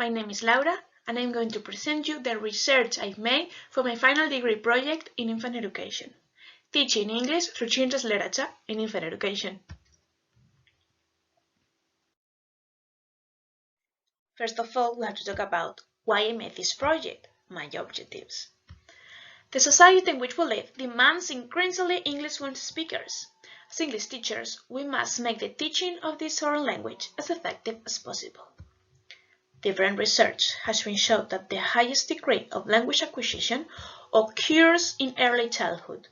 my name is Laura and I'm going to present you the research I've made for my final degree project in infant education, teaching English through children's literature in infant education. First of all, we have to talk about why I made this project, my objectives. The society in which we live demands increasingly English fluent speakers. As English teachers, we must make the teaching of this foreign language as effective as possible. Different research has been shown that the highest degree of language acquisition occurs in early childhood.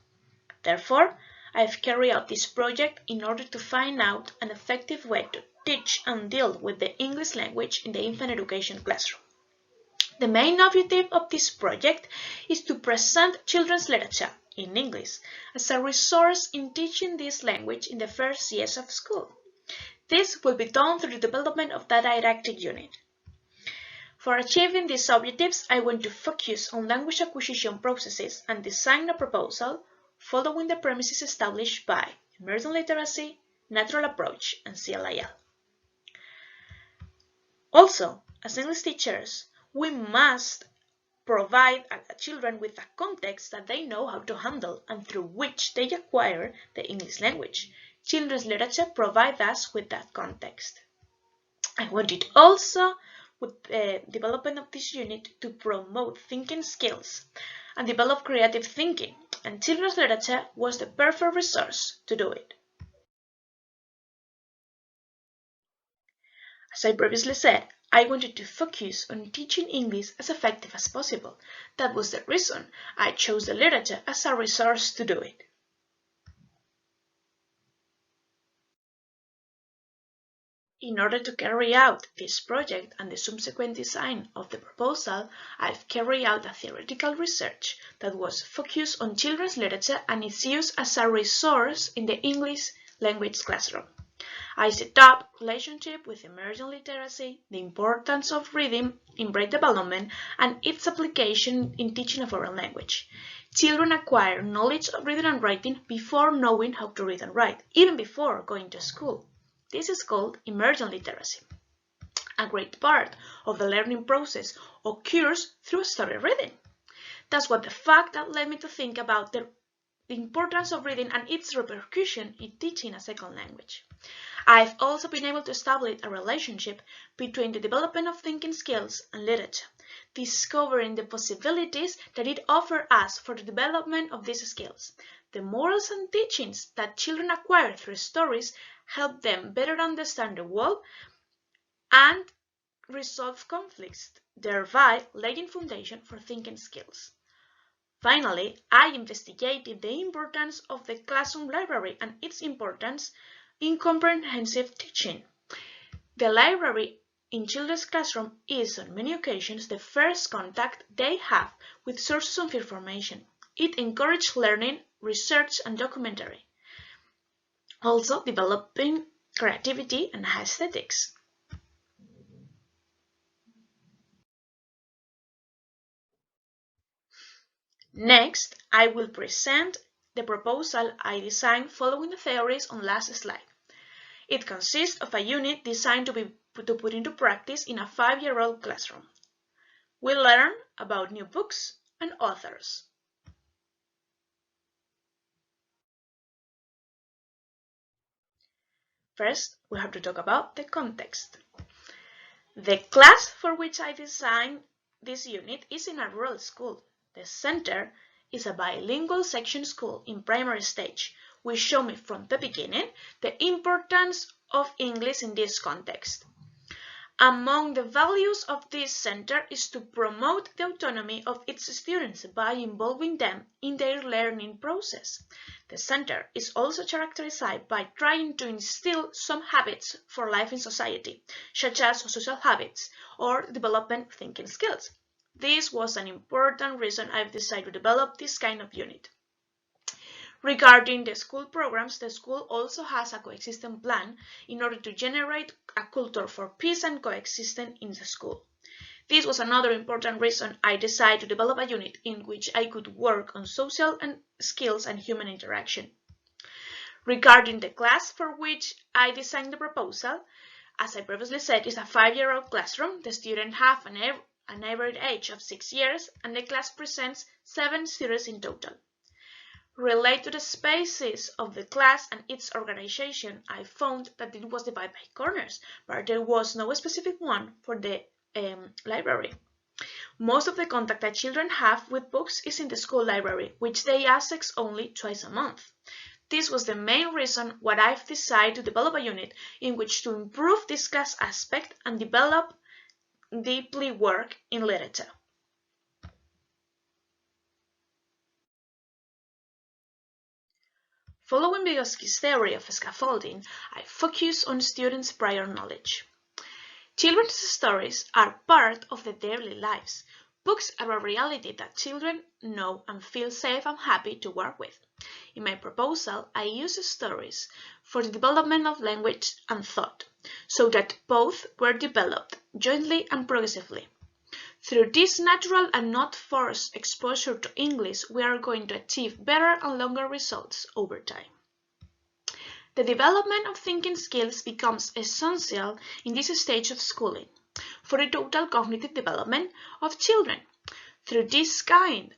Therefore, I have carried out this project in order to find out an effective way to teach and deal with the English language in the infant education classroom. The main objective of this project is to present children's literature in English as a resource in teaching this language in the first years of school. This will be done through the development of the didactic unit. For achieving these objectives, I want to focus on language acquisition processes and design a proposal following the premises established by emergent literacy, natural approach, and CLIL. Also, as English teachers, we must provide children with a context that they know how to handle and through which they acquire the English language. Children's literature provides us with that context. I wanted also, with the development of this unit, to promote thinking skills and develop creative thinking, and children's literature was the perfect resource to do it. As I previously said, I wanted to focus on teaching English as effective as possible. That was the reason I chose the literature as a resource to do it. In order to carry out this project and the subsequent design of the proposal, I've carried out a theoretical research that was focused on children's literature and its use as a resource in the English language classroom. I set up relationship with emergent literacy, the importance of reading in brain development, and its application in teaching a foreign language. Children acquire knowledge of reading and writing before knowing how to read and write, even before going to school. This is called emergent literacy. A great part of the learning process occurs through story reading. That's what the fact that led me to think about the importance of reading and its repercussion in teaching a second language. I've also been able to establish a relationship between the development of thinking skills and literature, discovering the possibilities that it offers us for the development of these skills. The morals and teachings that children acquire through stories help them better understand the world and resolve conflicts, thereby laying foundation for thinking skills. Finally, I investigated the importance of the classroom library and its importance in comprehensive teaching. The library in children's classroom is on many occasions the first contact they have with sources of information. It encourages learning, research, and documentary, also developing creativity and aesthetics. Next, I will present the proposal I designed following the theories on last slide. It consists of a unit designed to put into practice in a 5-year-old classroom. We learn about new books and authors. First, we have to talk about the context. The class for which I designed this unit is in a rural school. The center is a bilingual section school in primary stage, which showed me from the beginning the importance of English in this context. Among the values of this center is to promote the autonomy of its students by involving them in their learning process. The center is also characterized by trying to instill some habits for life in society, such as social habits or development thinking skills. This was an important reason I've decided to develop this kind of unit. Regarding the school programs, the school also has a coexistence plan in order to generate a culture for peace and coexistence in the school. This was another important reason I decided to develop a unit in which I could work on social skills and human interaction. Regarding the class for which I designed the proposal, As I previously said, it's a 5-year-old classroom. The students have an average age of 6 years, and the class presents 7 students in total. Related to the spaces of the class and its organization, I found that it was divided by corners, but there was no specific one for the library. Most of the contact that children have with books is in the school library, which they access only twice a month. This was the main reason why I've decided to develop a unit in which to improve this class aspect and develop deeply work in literature. Following Vygotsky's theory of scaffolding, I focus on students' prior knowledge. Children's stories are part of their daily lives. Books are a reality that children know and feel safe and happy to work with. In my proposal, I use stories for the development of language and thought, so that both were developed jointly and progressively. Through this natural and not forced exposure to English, we are going to achieve better and longer results over time. The development of thinking skills becomes essential in this stage of schooling for the total cognitive development of children. Through this kind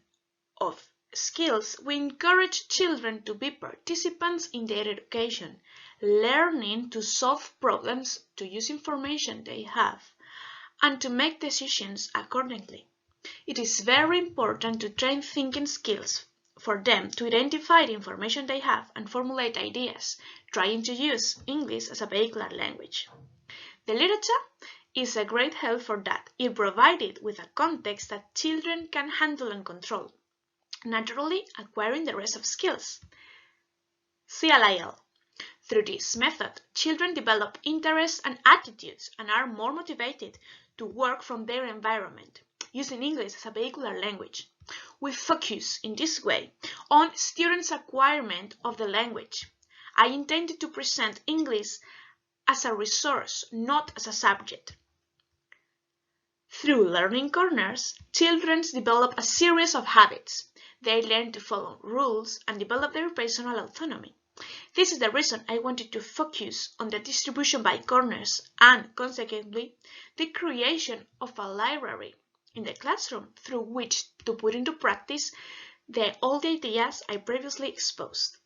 of skills, we encourage children to be participants in their education, learning to solve problems, to use information they have, and to make decisions accordingly. It is very important to train thinking skills for them to identify the information they have and formulate ideas, trying to use English as a vehicular language. The literature is a great help for that. It provided with a context that children can handle and control, naturally acquiring the rest of skills. CLIL. Through this method, children develop interests and attitudes and are more motivated to work from their environment, using English as a vehicular language. We focus in this way on students' acquirement of the language. I intended to present English as a resource, not as a subject. Through learning corners, children develop a series of habits. They learn to follow rules and develop their personal autonomy. This is the reason I wanted to focus on the distribution by corners and, consequently, the creation of a library in the classroom through which to put into practice all the ideas I previously exposed.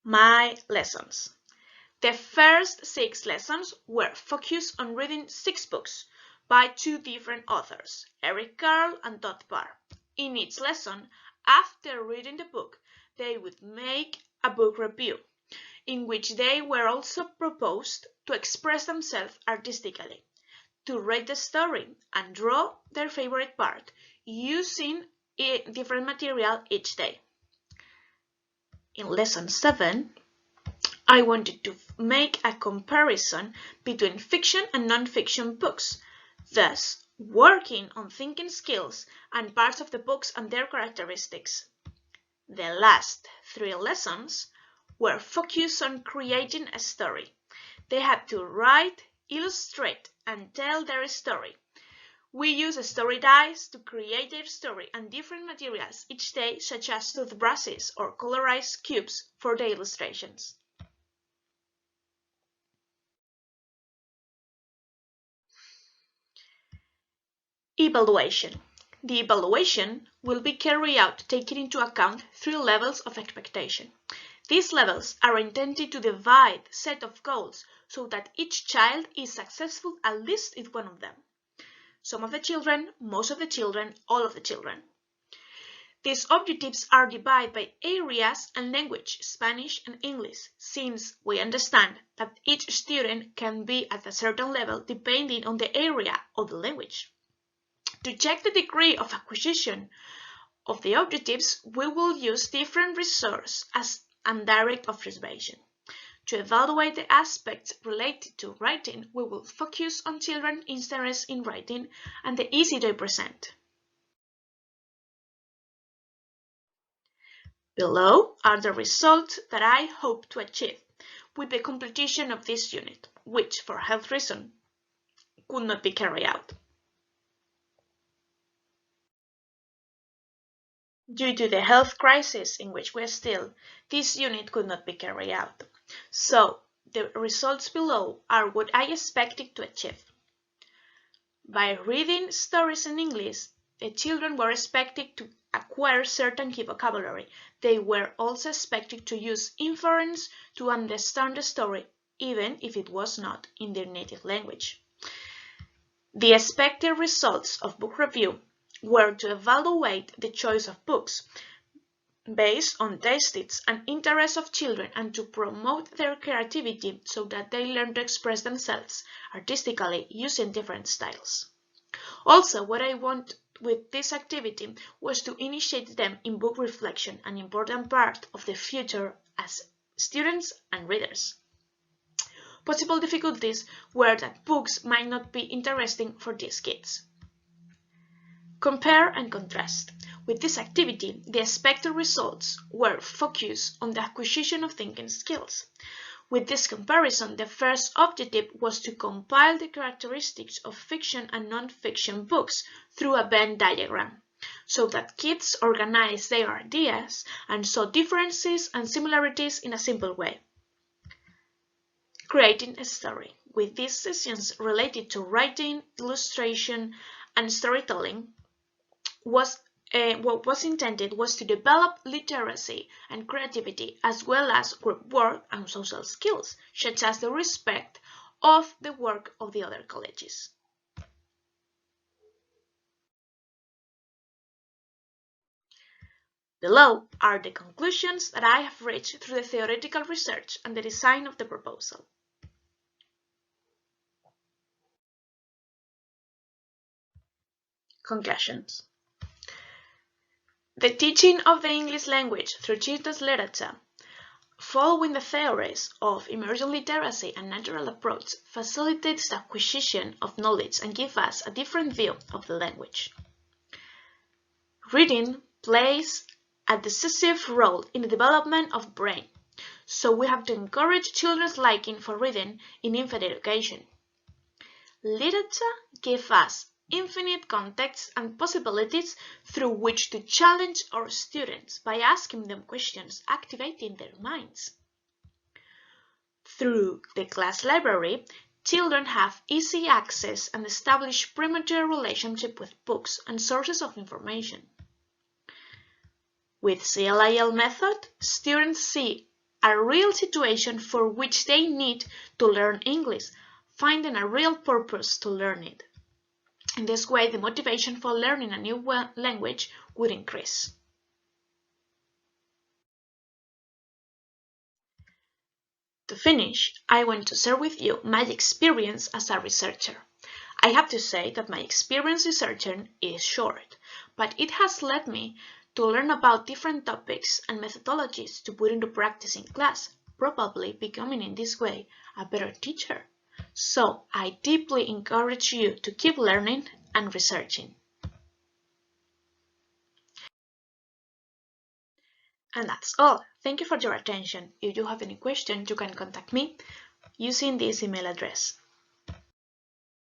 My lessons. The first 6 lessons were focused on reading 6 books by 2 different authors, Eric Carle and Todd Parr. In each lesson, after reading the book, they would make a book review, in which they were also proposed to express themselves artistically, to rate the story and draw their favorite part, using different material each day. In lesson 7, I wanted to make a comparison between fiction and non-fiction books, thus working on thinking skills and parts of the books and their characteristics. The last 3 lessons were focused on creating a story. They had to write, illustrate, and tell their story. We use story dice to create their story and different materials each day, such as toothbrushes or colorized cubes for the illustrations. Evaluation. The evaluation will be carried out taking into account 3 levels of expectation. These levels are intended to divide a set of goals so that each child is successful at least in one of them. Some of the children, most of the children, all of the children. These objectives are divided by areas and language, Spanish and English, since we understand that each student can be at a certain level depending on the area of the language. To check the degree of acquisition of the objectives, we will use different resources and direct observation. To evaluate the aspects related to writing, we will focus on children's interest in writing and the easy to present. Below are the results that I hope to achieve with the completion of this unit, which, for health reasons, could not be carried out. Due to the health crisis in which we are still, this unit could not be carried out. So, the results below are what I expected to achieve. By reading stories in English, the children were expected to acquire certain key vocabulary. They were also expected to use inference to understand the story, even if it was not in their native language. The expected results of book review were to evaluate the choice of books based on tastes and interests of children and to promote their creativity so that they learn to express themselves artistically using different styles. Also, what I want with this activity was to initiate them in book reflection, an important part of their future as students and readers. Possible difficulties were that books might not be interesting for these kids. Compare and contrast. With this activity, the expected results were focused on the acquisition of thinking skills. With this comparison, the first objective was to compile the characteristics of fiction and non-fiction books through a Venn diagram, so that kids organized their ideas and saw differences and similarities in a simple way. Creating a story. With these sessions related to writing, illustration, and storytelling, what was intended was to develop literacy and creativity as well as group work and social skills, such as the respect of the work of the other colleges. Below are the conclusions that I have reached through the theoretical research and the design of the proposal. Conclusions. The teaching of the English language through children's literature, following the theories of immersion literacy and natural approach, facilitates the acquisition of knowledge and gives us a different view of the language. Reading plays a decisive role in the development of brain, so we have to encourage children's liking for reading in infant education. Literature gives us infinite contexts and possibilities through which to challenge our students by asking them questions, activating their minds. Through the class library, children have easy access and establish premature relationship with books and sources of information. With CLIL method, students see a real situation for which they need to learn English, finding a real purpose to learn it. In this way, the motivation for learning a new language would increase. To finish, I want to share with you my experience as a researcher. I have to say that my experience researching is short, but it has led me to learn about different topics and methodologies to put into practice in class, probably becoming in this way a better teacher. So I deeply encourage you to keep learning and researching. And that's all. Thank you for your attention. If you have any questions, you can contact me using this email address.